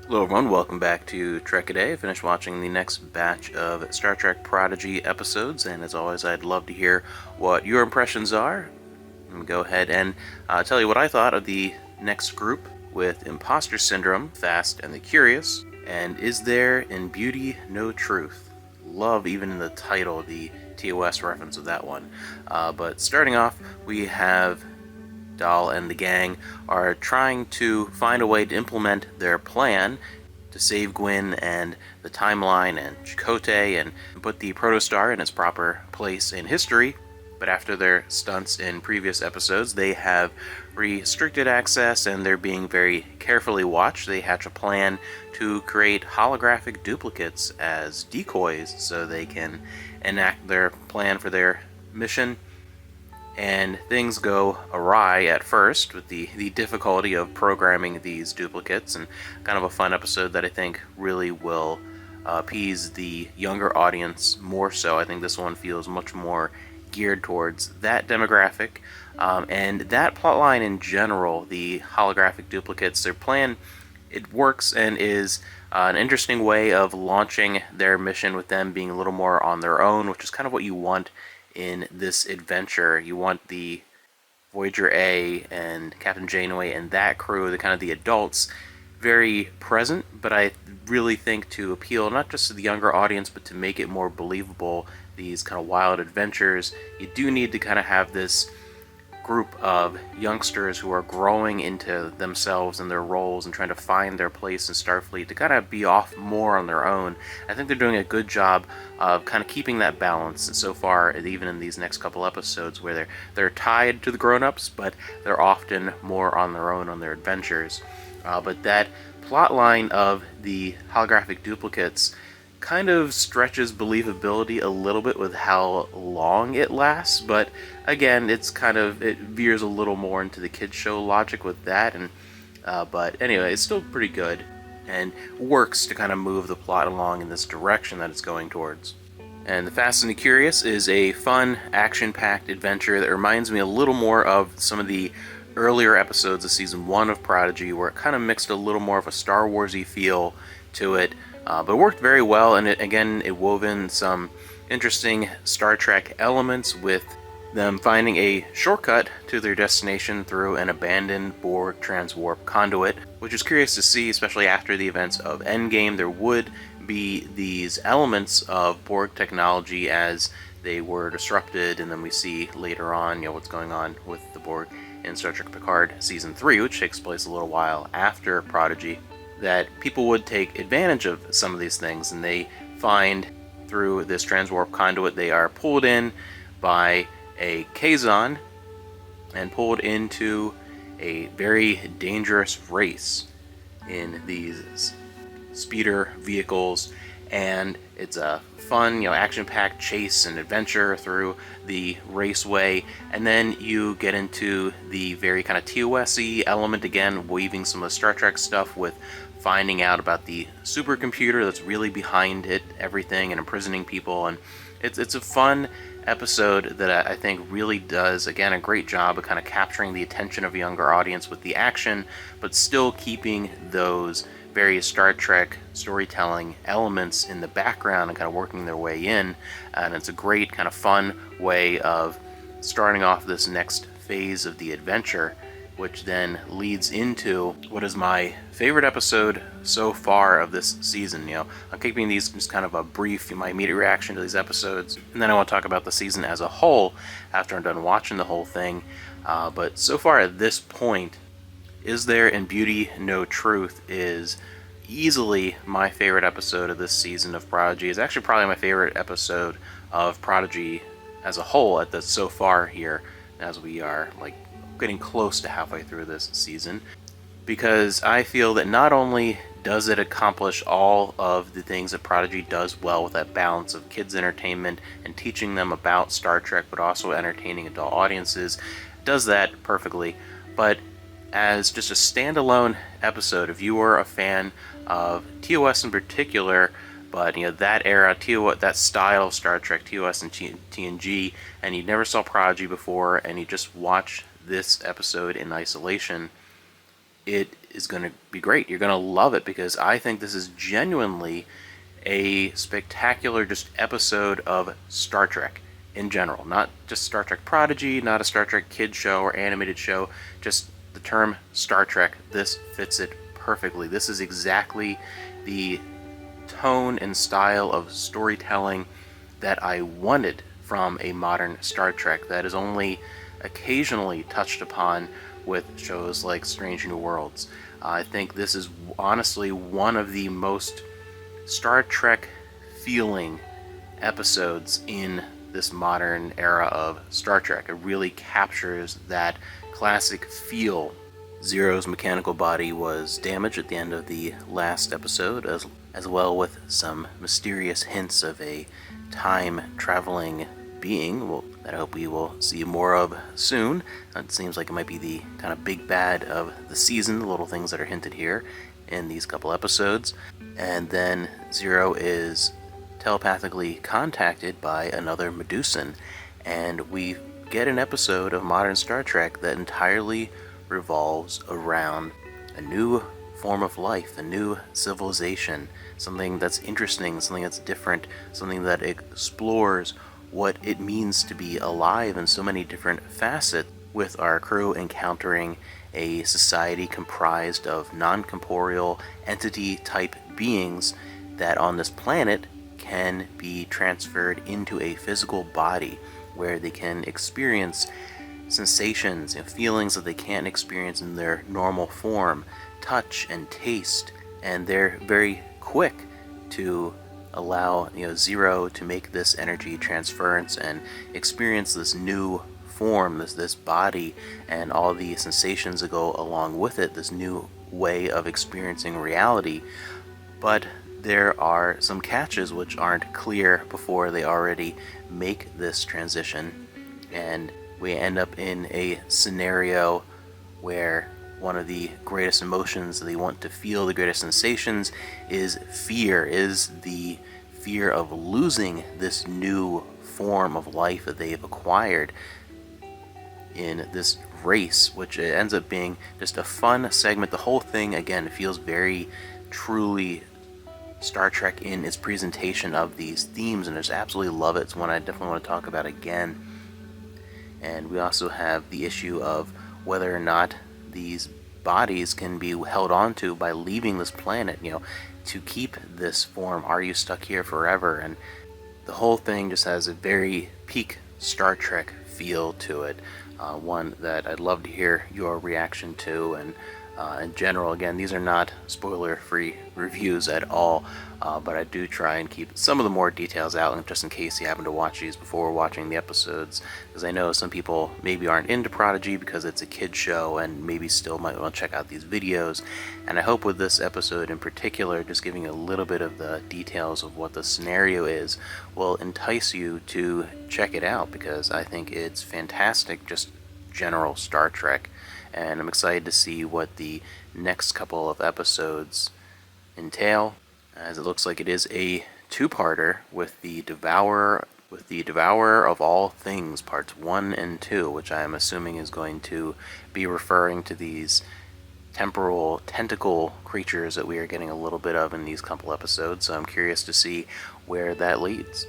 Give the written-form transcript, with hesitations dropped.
Hello everyone, welcome back to Trek A Day. I finished watching the next batch of Star Trek Prodigy episodes, and as always, I'd love to hear what your impressions are. I'm go ahead and tell you what I thought of the next group with Imposter Syndrome, Fast and the Curious, and Is There in Beauty No Truth? Love, even in the title, the TOS reference of that one. But starting off, we have Dahl and the gang are trying to find a way to implement their plan to save Gwyn and the timeline and Chakotay and put the protostar in its proper place in history. But after their stunts in previous episodes, they have restricted access and they're being very carefully watched. They hatch a plan to create holographic duplicates as decoys so they can enact their plan for their mission. And things go awry at first with the difficulty of programming these duplicates, and kind of a fun episode that I think really will appease the younger audience more so. I think this one feels much more geared towards that demographic. And that plotline in general, the holographic duplicates, their plan, it works and is an interesting way of launching their mission with them being a little more on their own, which is kind of what you want in this adventure. You want the Voyager A and Captain Janeway and that crew, the kind of the adults, very present, but I really think to appeal not just to the younger audience, but to make it more believable, these kind of wild adventures, you do need to kind of have this group of youngsters who are growing into themselves and their roles and trying to find their place in Starfleet to kind of be off more on their own. I think they're doing a good job of kind of keeping that balance so far, even in these next couple episodes where they're tied to the grown-ups, but they're often more on their own on their adventures. But that plot line of the holographic duplicates kind of stretches believability a little bit with how long it lasts, but again, it veers a little more into the kids show logic with that, and but anyway, it's still pretty good and works to kind of move the plot along in this direction that it's going towards. And The Fast and the Curious is a fun, action-packed adventure that reminds me a little more of some of the earlier episodes of Season 1 of Prodigy, where it kind of mixed a little more of a Star Wars-y feel to it, but it worked very well, and it wove in some interesting Star Trek elements with them finding a shortcut to their destination through an abandoned Borg transwarp conduit, which is curious to see, especially after the events of Endgame. There would be these elements of Borg technology as they were disrupted, and then we see later on, what's going on with the Borg in Star Trek Picard Season 3, which takes place a little while after Prodigy, that people would take advantage of some of these things, and they find through this transwarp conduit they are pulled in by a Kazon and pulled into a very dangerous race in these speeder vehicles, and it's a fun, action-packed chase and adventure through the raceway, and then you get into the very kind of TOS-y element again, weaving some of the Star Trek stuff with finding out about the supercomputer that's really behind it, everything, and imprisoning people, and it's a fun episode that I think really does, again, a great job of kind of capturing the attention of a younger audience with the action, but still keeping those various Star Trek storytelling elements in the background and kind of working their way in. And it's a great kind of fun way of starting off this next phase of the adventure, which then leads into what is my favorite episode so far of this season. I'm keeping these just kind of a brief, my immediate reaction to these episodes, and then I want to talk about the season as a whole after I'm done watching the whole thing. But so far at this point, Is There in Beauty No Truth is easily my favorite episode of this season of Prodigy. It's actually probably my favorite episode of Prodigy as a whole at the so far here, as we are getting close to halfway through this season, because I feel that not only does it accomplish all of the things that Prodigy does well with that balance of kids entertainment and teaching them about Star Trek, but also entertaining adult audiences, does that perfectly, but as just a standalone episode, if you are a fan of TOS in particular, but that era, that style of Star Trek, TOS and TNG, and you never saw Prodigy before, and you just watch this episode in isolation, it is going to be great. You're going to love it, because I think this is genuinely a spectacular just episode of Star Trek in general. Not just Star Trek Prodigy, not a Star Trek kid show or animated show, just the term Star Trek. This fits it perfectly. This is exactly the tone and style of storytelling that I wanted from a modern Star Trek that is only occasionally touched upon with shows like Strange New Worlds. I think this is honestly one of the most Star Trek feeling episodes in this modern era of Star Trek. It really captures that classic feel. Zero's mechanical body was damaged at the end of the last episode, as well with some mysterious hints of a time-traveling being that I hope we will see more of soon. It seems like it might be the kind of big bad of the season, the little things that are hinted here in these couple episodes. And then Zero is telepathically contacted by another Medusan, and we get an episode of modern Star Trek that entirely revolves around a new form of life, a new civilization, something that's interesting, something that's different, something that explores what it means to be alive in so many different facets, with our crew encountering a society comprised of non-corporeal entity-type beings that on this planet can be transferred into a physical body where they can experience sensations and feelings that they can't experience in their normal form, touch and taste, and they're very quick to allow Zero to make this energy transference and experience this new form, this body, and all the sensations that go along with it, this new way of experiencing reality. But there are some catches which aren't clear before they already make this transition, and we end up in a scenario where one of the greatest emotions that they want to feel, the greatest sensations, is fear, is the fear of losing this new form of life that they've acquired in this race, which ends up being just a fun segment. The whole thing, again, feels very truly Star Trek in its presentation of these themes, and I just absolutely love it. It's one I definitely want to talk about again. And we also have the issue of whether or not these bodies can be held onto by leaving this planet, to keep this form. Are you stuck here forever? And the whole thing just has a very peak Star Trek feel to it. One that I'd love to hear your reaction to, and in general, again, these are not spoiler-free reviews at all, but I do try and keep some of the more details out, just in case you happen to watch these before watching the episodes, because I know some people maybe aren't into Prodigy because it's a kid show and maybe still might want to check out these videos. And I hope with this episode in particular, just giving a little bit of the details of what the scenario is will entice you to check it out, because I think it's fantastic, just general Star Trek. And I'm excited to see what the next couple of episodes entail, as it looks like it is a two-parter with the Devourer of All Things, parts 1 and 2, which I am assuming is going to be referring to these temporal tentacle creatures that we are getting a little bit of in these couple episodes. So I'm curious to see where that leads.